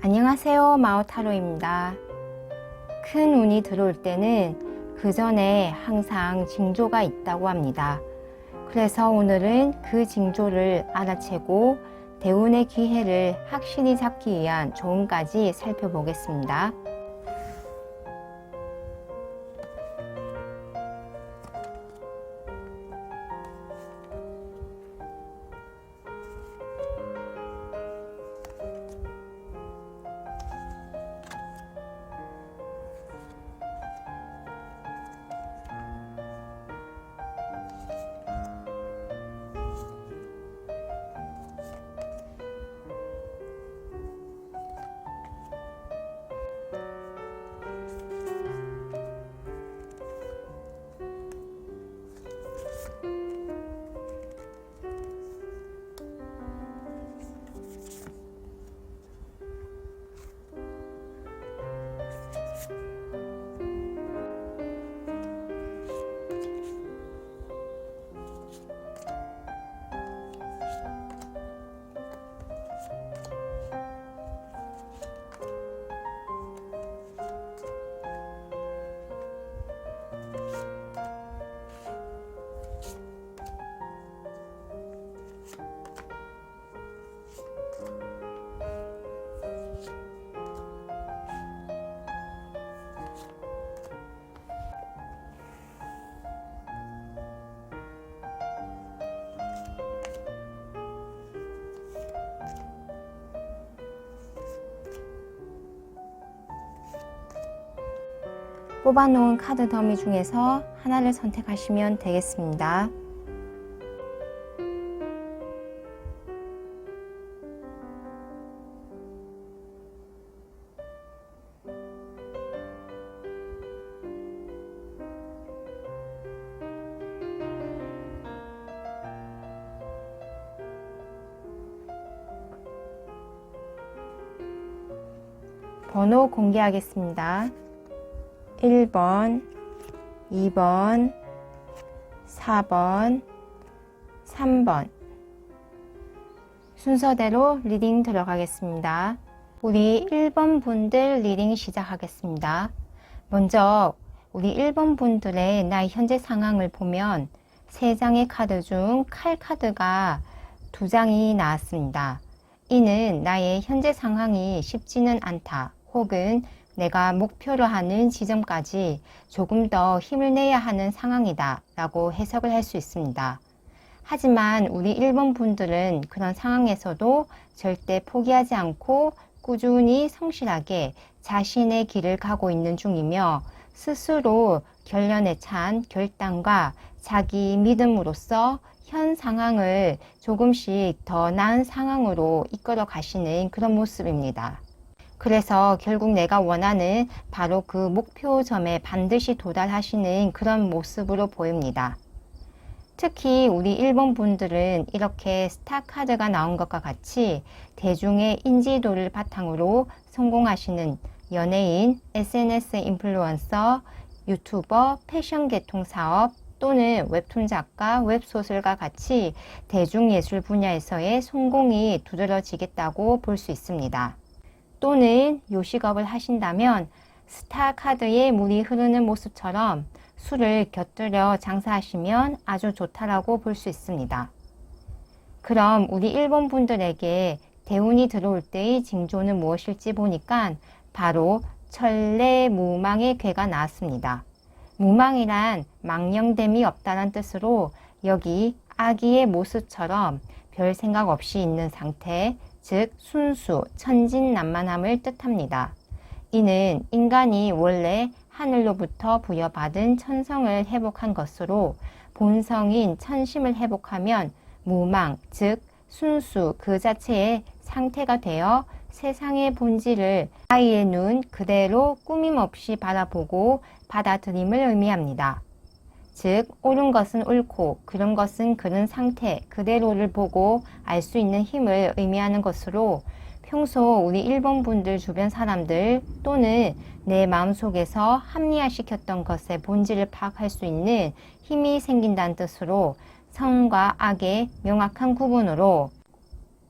안녕하세요, 마오타로입니다. 큰 운이 들어올 때는 그 전에 항상 징조가 있다고 합니다. 그래서 오늘은 그 징조를 알아채고 대운의 기회를 확실히 잡기 위한 조언까지 살펴보겠습니다. 뽑아놓은 카드 더미 중에서 하나를 선택하시면 되겠습니다. 번호 공개하겠습니다. 1번, 2번, 4번, 3번 순서대로 리딩 들어가겠습니다. 우리 1번 분들 리딩 시작하겠습니다. 먼저 우리 1번 분들의 나의 현재 상황을 보면 3장의 카드 중 칼 카드가 2장이 나왔습니다. 이는 나의 현재 상황이 쉽지는 않다, 혹은 내가 목표로 하는 지점까지 조금 더 힘을 내야 하는 상황이다 라고 해석을 할 수 있습니다. 하지만 우리 1번 분들은 그런 상황에서도 절대 포기하지 않고 꾸준히 성실하게 자신의 길을 가고 있는 중이며, 스스로 결연에 찬 결단과 자기 믿음으로써 현 상황을 조금씩 더 나은 상황으로 이끌어 가시는 그런 모습입니다. 그래서 결국 내가 원하는 바로 그 목표점에 반드시 도달하시는 그런 모습으로 보입니다. 특히 우리 1번 분들은 이렇게 스타 카드가 나온 것과 같이 대중의 인지도를 바탕으로 성공하시는 연예인, SNS 인플루언서, 유튜버, 패션 계통 사업 또는 웹툰 작가, 웹소설과 같이 대중예술 분야에서의 성공이 두드러지겠다고 볼 수 있습니다. 또는 요식업을 하신다면 스타 카드에 물이 흐르는 모습처럼 술을 곁들여 장사하시면 아주 좋다라고 볼 수 있습니다. 그럼 우리 1번 분들에게 대운이 들어올 때의 징조는 무엇일지 보니까 바로 천례무망의 괴가 나왔습니다. 무망이란 망령됨이 없다는 뜻으로 여기 아기의 모습처럼 별 생각 없이 있는 상태, 즉 순수, 천진난만함을 뜻합니다. 이는 인간이 원래 하늘로부터 부여받은 천성을 회복한 것으로 본성인 천심을 회복하면 무망, 즉 순수 그 자체의 상태가 되어 세상의 본질을 아이의 눈 그대로 꾸밈없이 바라보고 받아들임을 의미합니다. 즉 옳은 것은 옳고 그른 것은 그른 상태 그대로를 보고 알 수 있는 힘을 의미하는 것으로, 평소 우리 1번 분들 주변 사람들 또는 내 마음속에서 합리화시켰던 것의 본질을 파악할 수 있는 힘이 생긴다는 뜻으로, 선과 악의 명확한 구분으로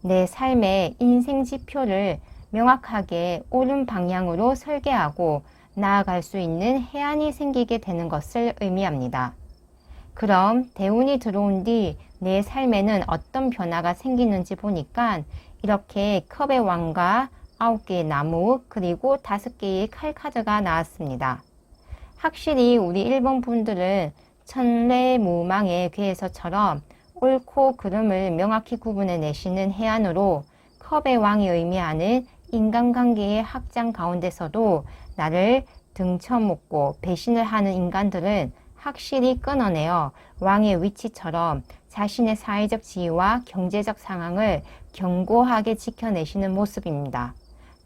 내 삶의 인생 지표를 명확하게 옳은 방향으로 설계하고 나아갈 수 있는 해안이 생기게 되는 것을 의미합니다. 그럼 대운이 들어온 뒤 내 삶에는 어떤 변화가 생기는지 보니까 이렇게 컵의 왕과 9개의 나무 그리고 5개의 칼 카드가 나왔습니다. 확실히 우리 1번 분들은 천례무망의 괴에서처럼 옳고 그름을 명확히 구분해 내시는 해안으로 컵의 왕이 의미하는 인간관계의 확장 가운데서도 나를 등쳐먹고 배신을 하는 인간들은 확실히 끊어내어 왕의 위치처럼 자신의 사회적 지위와 경제적 상황을 견고하게 지켜내시는 모습입니다.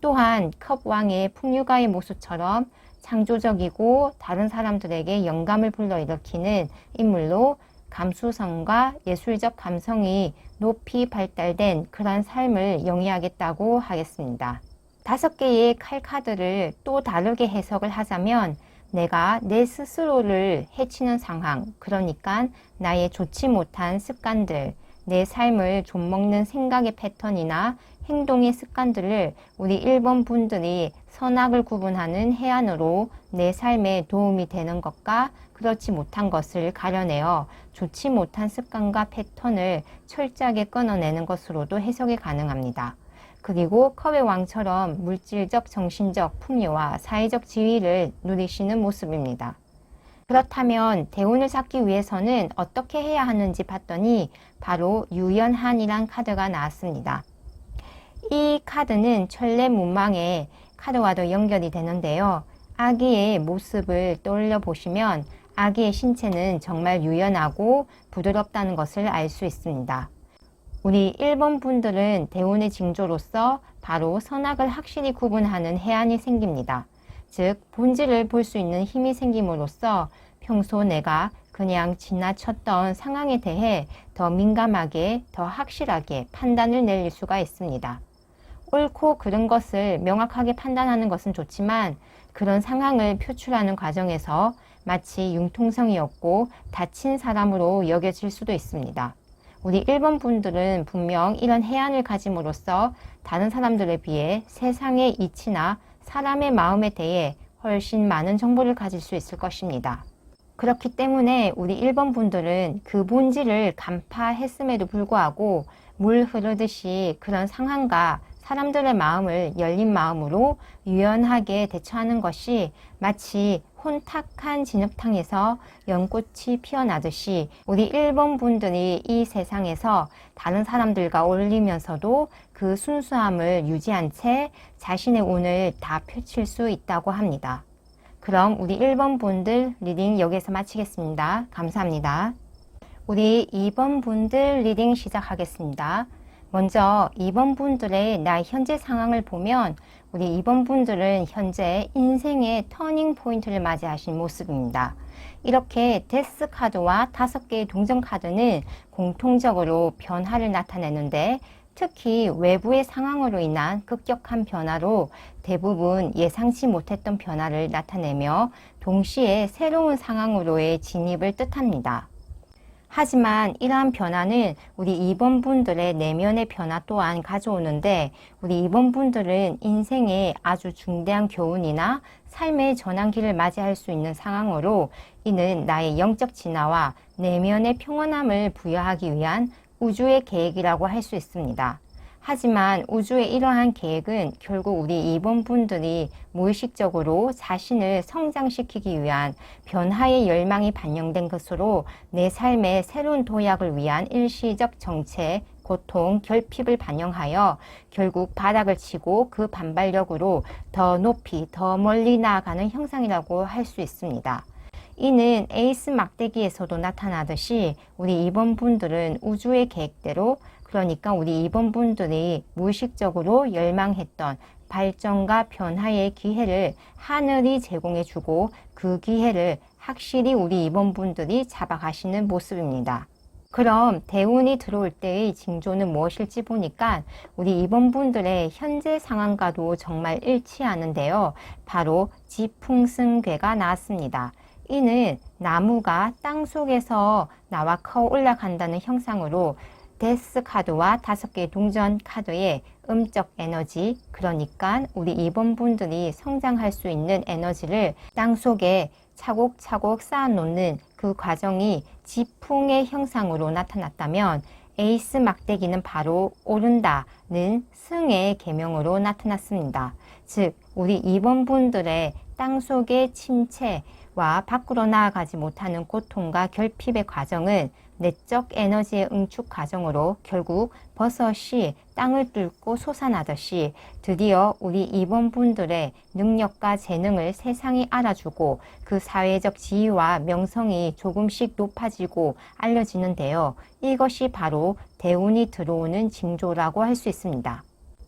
또한 컵왕의 풍류가의 모습처럼 창조적이고 다른 사람들에게 영감을 불러일으키는 인물로 감수성과 예술적 감성이 높이 발달된 그런 삶을 영위하겠다고 하겠습니다. 5개의 칼카드를 또 다르게 해석을 하자면 내가 내 스스로를 해치는 상황, 그러니까 나의 좋지 못한 습관들, 내 삶을 좀먹는 생각의 패턴이나 행동의 습관들을 우리 1번 분들이 선악을 구분하는 해안으로 내 삶에 도움이 되는 것과 그렇지 못한 것을 가려내어 좋지 못한 습관과 패턴을 철저하게 끊어내는 것으로도 해석이 가능합니다. 그리고 컵의 왕처럼 물질적, 정신적 풍요와 사회적 지위를 누리시는 모습입니다. 그렇다면 대운을 잡기 위해서는 어떻게 해야 하는지 봤더니 바로 유연한이란 카드가 나왔습니다. 이 카드는 천례문망의 카드와도 연결이 되는데요. 아기의 모습을 떠올려 보시면 아기의 신체는 정말 유연하고 부드럽다는 것을 알 수 있습니다. 우리 1번 분들은 대운의 징조로서 바로 선악을 확실히 구분하는 해안이 생깁니다. 즉 본질을 볼 수 있는 힘이 생김으로써 평소 내가 그냥 지나쳤던 상황에 대해 더 민감하게 더 확실하게 판단을 내릴 수가 있습니다. 옳고 그른 것을 명확하게 판단하는 것은 좋지만 그런 상황을 표출하는 과정에서 마치 융통성이 없고 다친 사람으로 여겨질 수도 있습니다. 우리 1번 분들은 분명 이런 해안을 가짐으로써 다른 사람들에 비해 세상의 이치나 사람의 마음에 대해 훨씬 많은 정보를 가질 수 있을 것입니다. 그렇기 때문에 우리 1번 분들은 그 본질을 간파했음에도 불구하고 물 흐르듯이 그런 상황과 사람들의 마음을 열린 마음으로 유연하게 대처하는 것이 마치 혼탁한 진흙탕에서 연꽃이 피어나듯이 우리 1번 분들이 이 세상에서 다른 사람들과 어울리면서도 그 순수함을 유지한 채 자신의 운을 다 펼칠 수 있다고 합니다. 그럼 우리 1번 분들 리딩 여기서 마치겠습니다. 감사합니다. 우리 2번 분들 리딩 시작하겠습니다. 먼저 2번 분들의 나 현재 상황을 보면 우리 2번 분들은 현재 인생의 터닝 포인트를 맞이하신 모습입니다. 이렇게 데스 카드와 5개의 동전 카드는 공통적으로 변화를 나타내는데 특히 외부의 상황으로 인한 급격한 변화로 대부분 예상치 못했던 변화를 나타내며 동시에 새로운 상황으로의 진입을 뜻합니다. 하지만 이러한 변화는 우리 2번 분들의 내면의 변화 또한 가져오는데 우리 2번 분들은 인생의 아주 중대한 교훈이나 삶의 전환기를 맞이할 수 있는 상황으로 이는 나의 영적 진화와 내면의 평온함을 부여하기 위한 우주의 계획이라고 할 수 있습니다. 하지만 우주의 이러한 계획은 결국 우리 2번 분들이 무의식적으로 자신을 성장시키기 위한 변화의 열망이 반영된 것으로 내 삶의 새로운 도약을 위한 일시적 정체, 고통, 결핍을 반영하여 결국 바닥을 치고 그 반발력으로 더 높이, 더 멀리 나아가는 형상이라고 할 수 있습니다. 이는 에이스 막대기에서도 나타나듯이 우리 2번 분들은 우주의 계획대로 그러니까 우리 2번 분들이 무의식적으로 열망했던 발전과 변화의 기회를 하늘이 제공해주고 그 기회를 확실히 우리 2번 분들이 잡아가시는 모습입니다. 그럼 대운이 들어올 때의 징조는 무엇일지 보니까 우리 2번 분들의 현재 상황과도 정말 일치하는데요. 바로 지풍승괴가 나왔습니다. 이는 나무가 땅 속에서 나와 커 올라간다는 형상으로 데스 카드와 5개의 동전 카드의 음적 에너지, 그러니까 우리 2번 분들이 성장할 수 있는 에너지를 땅속에 차곡차곡 쌓아놓는 그 과정이 지풍의 형상으로 나타났다면 에이스 막대기는 바로 오른다는 승의 계명으로 나타났습니다. 즉 우리 2번 분들의 땅속의 침체와 밖으로 나아가지 못하는 고통과 결핍의 과정은 내적 에너지의 응축 과정으로 결국 버섯이 땅을 뚫고 솟아나듯이 드디어 우리 2번 분들의 능력과 재능을 세상이 알아주고 그 사회적 지위와 명성이 조금씩 높아지고 알려지는데요. 이것이 바로 대운이 들어오는 징조라고 할 수 있습니다.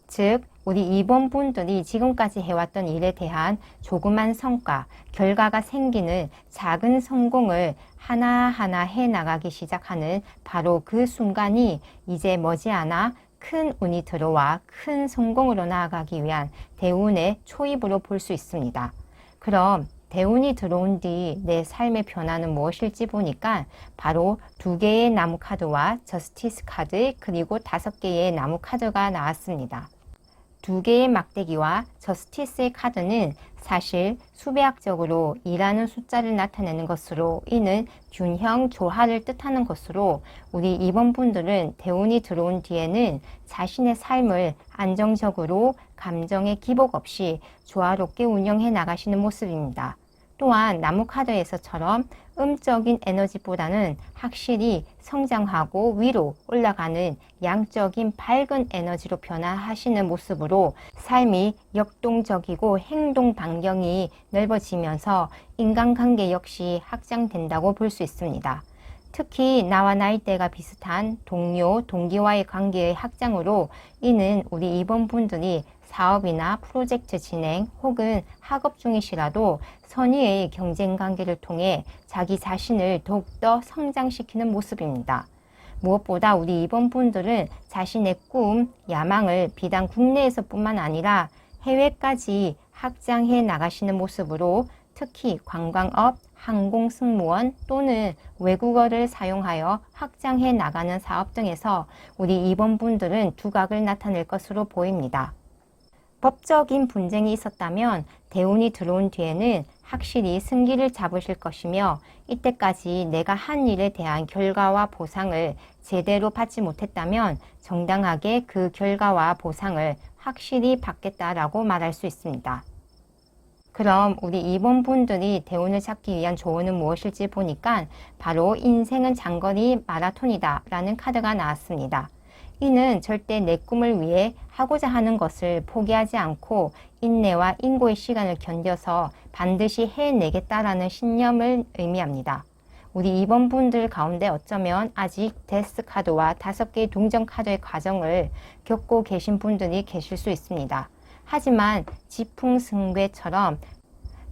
즉 우리 2번 분들이 지금까지 해왔던 일에 대한 조그만 성과, 결과가 생기는 작은 성공을 하나하나 해나가기 시작하는 바로 그 순간이 이제 머지않아 큰 운이 들어와 큰 성공으로 나아가기 위한 대운의 초입으로 볼 수 있습니다. 그럼 대운이 들어온 뒤 내 삶의 변화는 무엇일지 보니까 바로 2개의 나무 카드와 저스티스 카드 그리고 5개의 나무 카드가 나왔습니다. 2개의 막대기와 저스티스의 카드는 사실 수배학적으로 2라는 숫자를 나타내는 것으로 이는 균형 조화를 뜻하는 것으로 우리 2번 분들은 대운이 들어온 뒤에는 자신의 삶을 안정적으로 감정의 기복 없이 조화롭게 운영해 나가시는 모습입니다. 또한 나무 카드에서처럼 음적인 에너지보다는 확실히 성장하고 위로 올라가는 양적인 밝은 에너지로 변화하시는 모습으로 삶이 역동적이고 행동 반경이 넓어지면서 인간관계 역시 확장된다고 볼 수 있습니다. 특히 나와 나이대가 비슷한 동료, 동기와의 관계의 확장으로 이는 우리 2번 분들이 사업이나 프로젝트 진행 혹은 학업 중이시라도 선의의 경쟁 관계를 통해 자기 자신을 더욱더 성장시키는 모습입니다. 무엇보다 우리 2번 분들은 자신의 꿈, 야망을 비단 국내에서 뿐만 아니라 해외까지 확장해 나가시는 모습으로 특히 관광업, 항공승무원 또는 외국어를 사용하여 확장해 나가는 사업 등에서 우리 2번 분들은 두각을 나타낼 것으로 보입니다. 법적인 분쟁이 있었다면 대운이 들어온 뒤에는 확실히 승기를 잡으실 것이며 이때까지 내가 한 일에 대한 결과와 보상을 제대로 받지 못했다면 정당하게 그 결과와 보상을 확실히 받겠다라고 말할 수 있습니다. 그럼 우리 2번 분들이 대운을 찾기 위한 조언은 무엇일지 보니까 바로 인생은 장거리 마라톤이다 라는 카드가 나왔습니다. 이는 절대 내 꿈을 위해 하고자 하는 것을 포기하지 않고 인내와 인고의 시간을 견뎌서 반드시 해내겠다라는 신념을 의미합니다. 우리 2번 분들 가운데 어쩌면 아직 데스 카드와 5개의 동전 카드의 과정을 겪고 계신 분들이 계실 수 있습니다. 하지만 지풍승괴처럼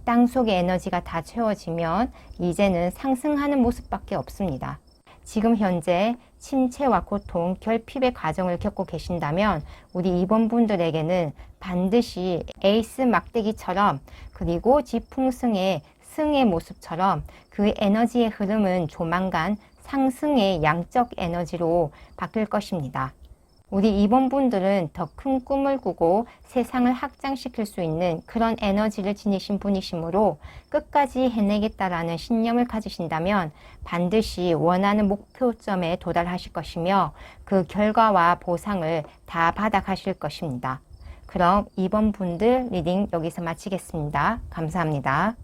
땅속의 에너지가 다 채워지면 이제는 상승하는 모습밖에 없습니다. 지금 현재 침체와 고통, 결핍의 과정을 겪고 계신다면 우리 2번 분들에게는 반드시 에이스 막대기처럼 그리고 지풍승의 승의 모습처럼 그 에너지의 흐름은 조만간 상승의 양적 에너지로 바뀔 것입니다. 우리 2번 분들은 더 큰 꿈을 꾸고 세상을 확장시킬 수 있는 그런 에너지를 지니신 분이시므로 끝까지 해내겠다라는 신념을 가지신다면 반드시 원하는 목표점에 도달하실 것이며 그 결과와 보상을 다 받아가실 것입니다. 그럼 2번 분들 리딩 여기서 마치겠습니다. 감사합니다.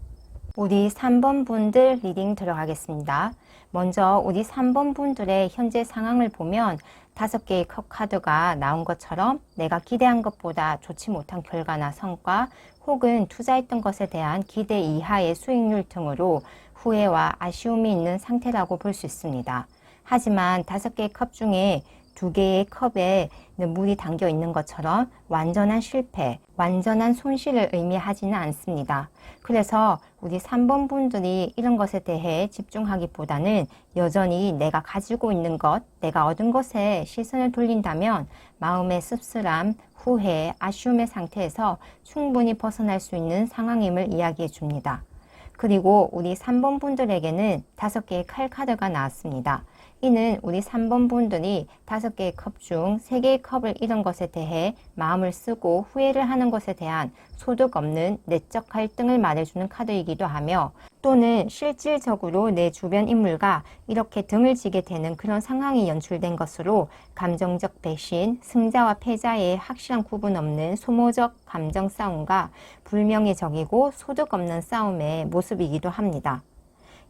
우리 3번 분들 리딩 들어가겠습니다. 먼저 우리 3번 분들의 현재 상황을 보면 5개의 컵 카드가 나온 것처럼 내가 기대한 것보다 좋지 못한 결과나 성과 혹은 투자했던 것에 대한 기대 이하의 수익률 등으로 후회와 아쉬움이 있는 상태라고 볼 수 있습니다. 하지만 5개의 컵 중에 2개의 컵에 물이 담겨 있는 것처럼 완전한 실패, 완전한 손실을 의미하지는 않습니다. 그래서 우리 3번 분들이 이런 것에 대해 집중하기보다는 여전히 내가 가지고 있는 것, 내가 얻은 것에 시선을 돌린다면 마음의 씁쓸함, 후회, 아쉬움의 상태에서 충분히 벗어날 수 있는 상황임을 이야기해 줍니다. 그리고 우리 3번 분들에게는 5개의 칼 카드가 나왔습니다. 이는 우리 3번 분들이 5개의 컵 중 3개의 컵을 잃은 것에 대해 마음을 쓰고 후회를 하는 것에 대한 소득 없는 내적 갈등을 말해주는 카드이기도 하며, 또는 실질적으로 내 주변 인물과 이렇게 등을 지게 되는 그런 상황이 연출된 것으로 감정적 배신, 승자와 패자의 확실한 구분 없는 소모적 감정 싸움과 불명예 적이고 소득 없는 싸움의 모습이기도 합니다.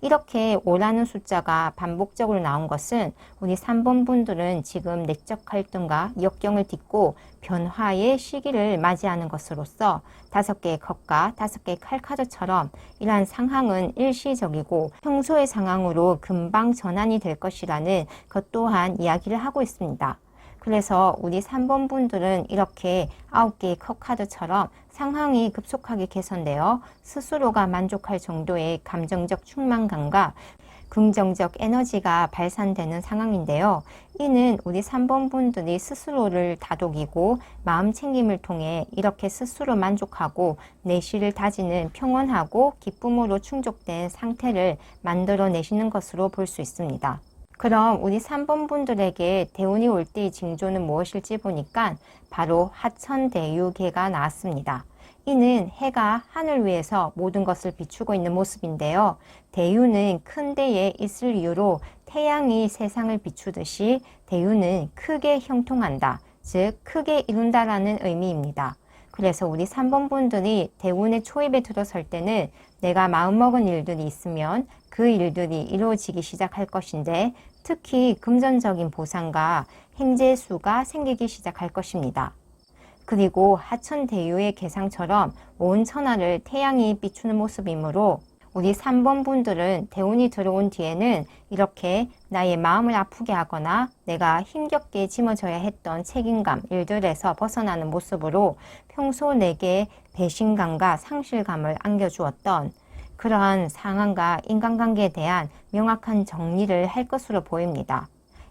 이렇게 5라는 숫자가 반복적으로 나온 것은 우리 3번 분들은 지금 내적 갈등과 역경을 딛고 변화의 시기를 맞이하는 것으로서 5개의 컵과 5개의 칼카드처럼 이러한 상황은 일시적이고 평소의 상황으로 금방 전환이 될 것이라는 것 또한 이야기를 하고 있습니다. 그래서 우리 3번 분들은 이렇게 9개의 컵 카드처럼 상황이 급속하게 개선되어 스스로가 만족할 정도의 감정적 충만감과 긍정적 에너지가 발산되는 상황인데요. 이는 우리 3번 분들이 스스로를 다독이고 마음 챙김을 통해 이렇게 스스로 만족하고 내실을 다지는 평온하고 기쁨으로 충족된 상태를 만들어내시는 것으로 볼 수 있습니다. 그럼 우리 3번 분들에게 대운이 올 때의 징조는 무엇일지 보니까 바로 하천대유계가 나왔습니다. 이는 해가 하늘 위에서 모든 것을 비추고 있는 모습인데요. 대유는 큰 데에 있을 이유로 태양이 세상을 비추듯이 대유는 크게 형통한다, 즉 크게 이룬다라는 의미입니다. 그래서 우리 3번 분들이 대운의 초입에 들어설 때는 내가 마음먹은 일들이 있으면 그 일들이 이루어지기 시작할 것인데, 특히 금전적인 보상과 행재수가 생기기 시작할 것입니다. 그리고 하천대유의 개상처럼 온 천하를 태양이 비추는 모습이므로 우리 3번 분들은 대운이 들어온 뒤에는 이렇게 나의 마음을 아프게 하거나 내가 힘겹게 짊어져야 했던 책임감, 일들에서 벗어나는 모습으로 평소 내게 배신감과 상실감을 안겨주었던 그러한 상황과 인간관계에 대한 명확한 정리를 할 것으로 보입니다.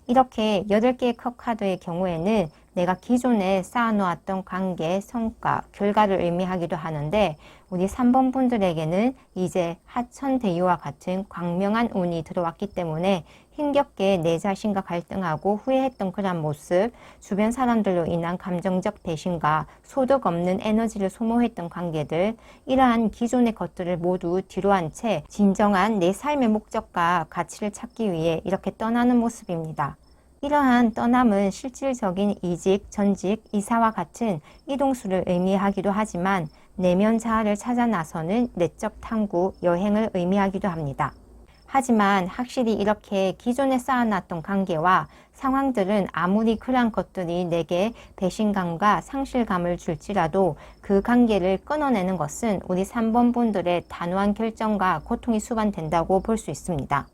이렇게 8개의 컵 카드의 경우에는 내가 기존에 쌓아놓았던 관계, 성과, 결과를 의미하기도 하는데, 우리 3번 분들에게는 이제 하천대유와 같은 광명한 운이 들어왔기 때문에 힘겹게 내 자신과 갈등하고 후회했던 그런 모습, 주변 사람들로 인한 감정적 배신과 소득 없는 에너지를 소모했던 관계들, 이러한 기존의 것들을 모두 뒤로한 채 진정한 내 삶의 목적과 가치를 찾기 위해 이렇게 떠나는 모습입니다. 이러한 떠남은 실질적인 이직, 전직, 이사와 같은 이동수를 의미하기도 하지만 내면 자아를 찾아 나서는 내적 탐구, 여행을 의미하기도 합니다. 하지만 확실히 이렇게 기존에 쌓아놨던 관계와 상황들은 아무리 그러한 것들이 내게 배신감과 상실감을 줄지라도 그 관계를 끊어내는 것은 우리 3번 분들의 단호한 결정과 고통이 수반된다고 볼 수 있습니다.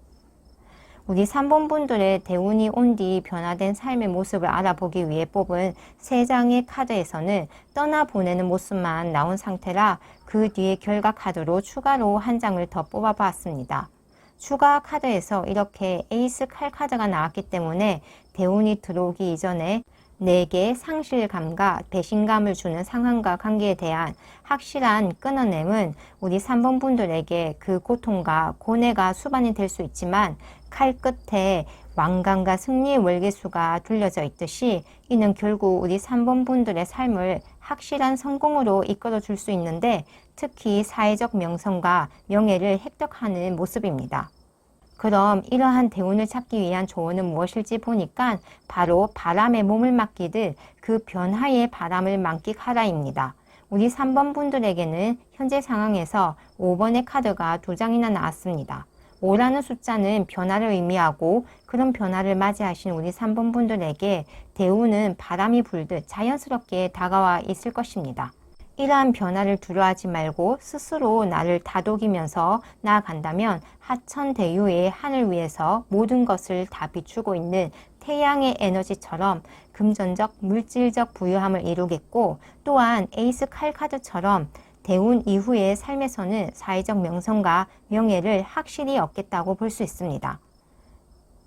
우리 3번 분들의 대운이 온 뒤 변화된 삶의 모습을 알아보기 위해 뽑은 3장의 카드에서는 떠나보내는 모습만 나온 상태라 그 뒤에 결과 카드로 추가로 한 장을 더 뽑아봤습니다. 추가 카드에서 이렇게 에이스 칼 카드가 나왔기 때문에 대운이 들어오기 이전에 내게 상실감과 배신감을 주는 상황과 관계에 대한 확실한 끊어냄은 우리 3번 분들에게 그 고통과 고뇌가 수반이 될 수 있지만, 칼 끝에 왕관과 승리의 월계수가 둘려져 있듯이 이는 결국 우리 3번 분들의 삶을 확실한 성공으로 이끌어 줄 수 있는데, 특히 사회적 명성과 명예를 획득하는 모습입니다. 그럼 이러한 대운을 찾기 위한 조언은 무엇일지 보니까 바로 바람에 몸을 맡기듯 그 변화의 바람을 만끽하라입니다. 우리 3번 분들에게는 현재 상황에서 5번의 카드가 2장이나 나왔습니다. 5라는 숫자는 변화를 의미하고, 그런 변화를 맞이하신 우리 3번 분들에게 대운은 바람이 불듯 자연스럽게 다가와 있을 것입니다. 이러한 변화를 두려워하지 말고 스스로 나를 다독이면서 나아간다면 하천대유의 하늘 위에서 모든 것을 다 비추고 있는 태양의 에너지처럼 금전적, 물질적 부유함을 이루겠고, 또한 에이스 칼 카드처럼 대운 이후의 삶에서는 사회적 명성과 명예를 확실히 얻겠다고 볼 수 있습니다.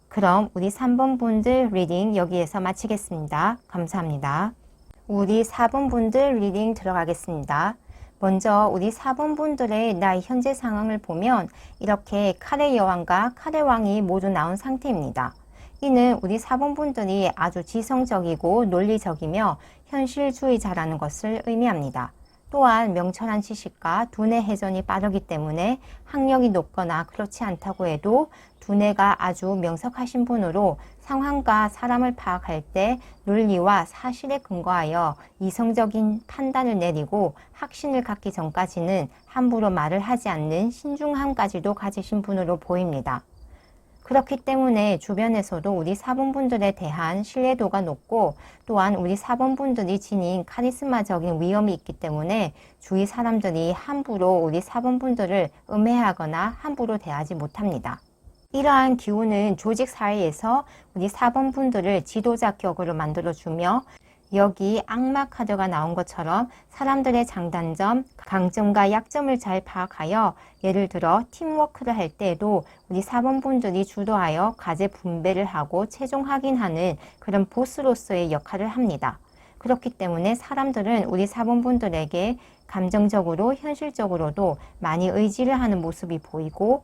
그럼 우리 3번 분들 리딩 여기에서 마치겠습니다. 감사합니다. 우리 4번 분들 리딩 들어가겠습니다. 먼저 우리 4번 분들의 나의 현재 상황을 보면 이렇게 칼의 여왕과 칼의 왕이 모두 나온 상태입니다. 이는 우리 4번 분들이 아주 지성적이고 논리적이며 현실주의자라는 것을 의미합니다. 또한 명철한 지식과 두뇌 회전이 빠르기 때문에 학력이 높거나 그렇지 않다고 해도 두뇌가 아주 명석하신 분으로 상황과 사람을 파악할 때 논리와 사실에 근거하여 이성적인 판단을 내리고 확신을 갖기 전까지는 함부로 말을 하지 않는 신중함까지도 가지신 분으로 보입니다. 그렇기 때문에 주변에서도 우리 4번 분들에 대한 신뢰도가 높고 또한 우리 4번 분들이 지닌 카리스마적인 위엄이 있기 때문에 주위 사람들이 함부로 우리 4번 분들을 음해하거나 함부로 대하지 못합니다. 이러한 기운은 조직 사회에서 우리 4번 분들을 지도자 격으로 만들어주며 여기 악마 카드가 나온 것처럼 사람들의 장단점, 강점과 약점을 잘 파악하여 예를 들어 팀워크를 할 때에도 우리 4번 분들이 주도하여 과제 분배를 하고 최종 확인하는 그런 보스로서의 역할을 합니다. 그렇기 때문에 사람들은 우리 4번 분들에게 감정적으로 현실적으로도 많이 의지를 하는 모습이 보이고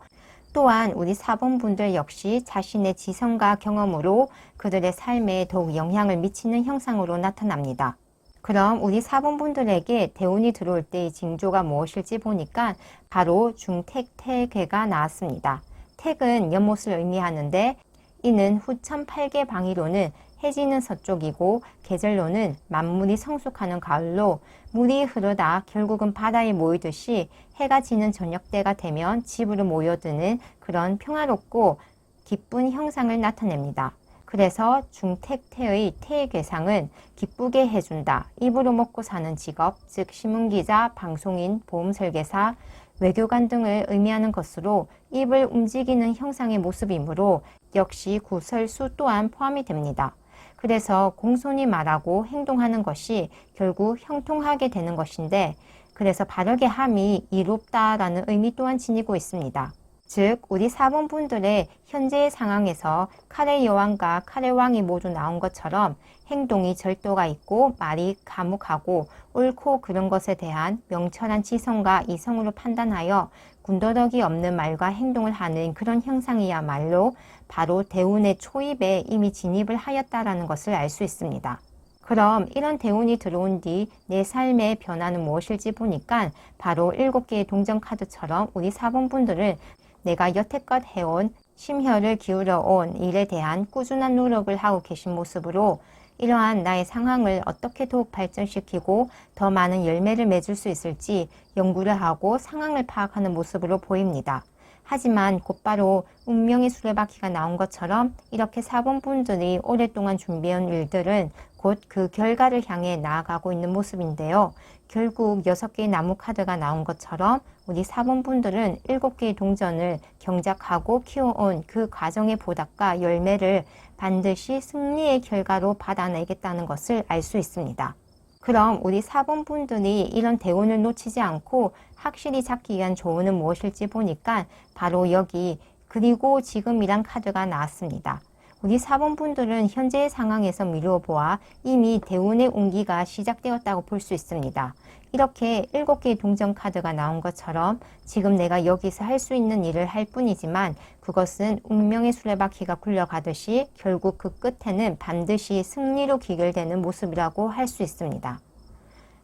또한 우리 4번 분들 역시 자신의 지성과 경험으로 그들의 삶에 더욱 영향을 미치는 형상으로 나타납니다. 그럼 우리 4번 분들에게 대운이 들어올 때의 징조가 무엇일지 보니까 바로 중택태괴가 나왔습니다. 택은 연못을 의미하는데 이는 후천 8개 방위로는 해지는 서쪽이고 계절로는 만물이 성숙하는 가을로 물이 흐르다 결국은 바다에 모이듯이 해가 지는 저녁때가 되면 집으로 모여드는 그런 평화롭고 기쁜 형상을 나타냅니다. 그래서 중택태의 태괴상은 기쁘게 해준다. 입으로 먹고 사는 직업, 즉 신문기자, 방송인, 보험설계사, 외교관 등을 의미하는 것으로 입을 움직이는 형상의 모습이므로 역시 구설수 또한 포함이 됩니다. 그래서 공손히 말하고 행동하는 것이 결국 형통하게 되는 것인데 그래서 바르게 함이 이롭다라는 의미 또한 지니고 있습니다. 즉 우리 4번 분들의 현재의 상황에서 칼의 여왕과 칼의 왕이 모두 나온 것처럼 행동이 절도가 있고 말이 감옥하고 옳고 그른 것에 대한 명철한 지성과 이성으로 판단하여 군더더기 없는 말과 행동을 하는 그런 형상이야말로 바로 대운의 초입에 이미 진입을 하였다라는 것을 알 수 있습니다. 그럼 이런 대운이 들어온 뒤 내 삶의 변화는 무엇일지 보니까 바로 7개의 동전 카드처럼 우리 4번 분들은 내가 여태껏 해온 심혈을 기울여 온 일에 대한 꾸준한 노력을 하고 계신 모습으로 이러한 나의 상황을 어떻게 더욱 발전시키고 더 많은 열매를 맺을 수 있을지 연구를 하고 상황을 파악하는 모습으로 보입니다. 하지만 곧바로 운명의 수레바퀴가 나온 것처럼 이렇게 4번 분들이 오랫동안 준비해온 일들은 곧 그 결과를 향해 나아가고 있는 모습인데요. 결국 6개의 나무 카드가 나온 것처럼 우리 4번 분들은 7개의 동전을 경작하고 키워온 그 과정의 보답과 열매를 반드시 승리의 결과로 받아내겠다는 것을 알 수 있습니다. 그럼 우리 4번 분들이 이런 대운을 놓치지 않고 확실히 잡기 위한 조언은 무엇일지 보니까 바로 여기 그리고 지금이란 카드가 나왔습니다. 우리 4번 분들은 현재의 상황에서 미루어 보아 이미 대운의 운기가 시작되었다고 볼 수 있습니다. 이렇게 7개의 동전 카드가 나온 것처럼 지금 내가 여기서 할 수 있는 일을 할 뿐이지만 그것은 운명의 수레바퀴가 굴러가듯이 결국 그 끝에는 반드시 승리로 귀결되는 모습이라고 할 수 있습니다.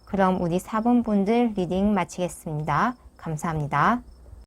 그럼 우리 4번 분들 리딩 마치겠습니다. 감사합니다.